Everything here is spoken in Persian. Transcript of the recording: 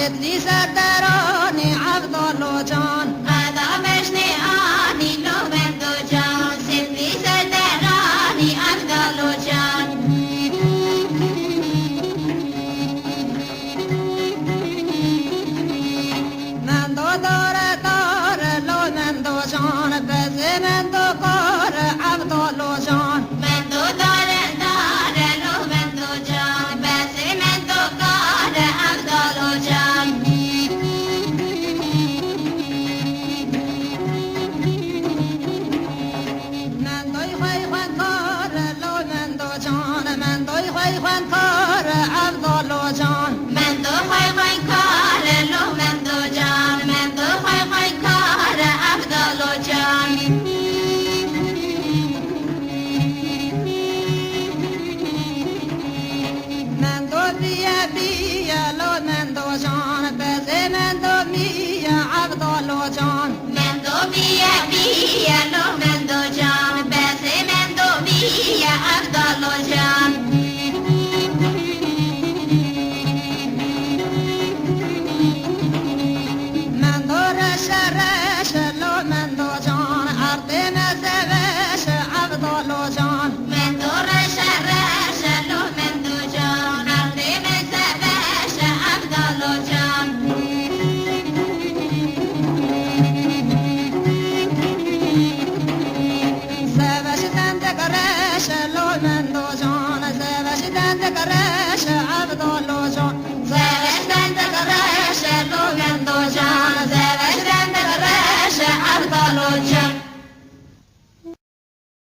سدلی سردرانی عبدالله جان مدامشنی آنی لومندو جان سدلی سردرانی عبدالله جان مندو داره لومندو جان بزی مندو کار عبدالله جان مندو داره لومندو جان بسی مندو کار عبدالله جان مندوی خوی خوان کار لومندو جان مندوی خوی خوان کار عبدالله جان مندو خوی خوی کار لومندو جان مندو خوی خوی کار عبدالله جان مندو بیا لومندو جان بزی مندو میا عبدالله جان مندو بیا لومندو جان بسی مندو بیا عبدالله جان مندو رش لومندو جان عرضی مزوش عبدالله جان مندو رش لومندو جان عرضی مزوش عبدالله جان زوش دندگرش لومندو جان زوش دندگرش عبدالله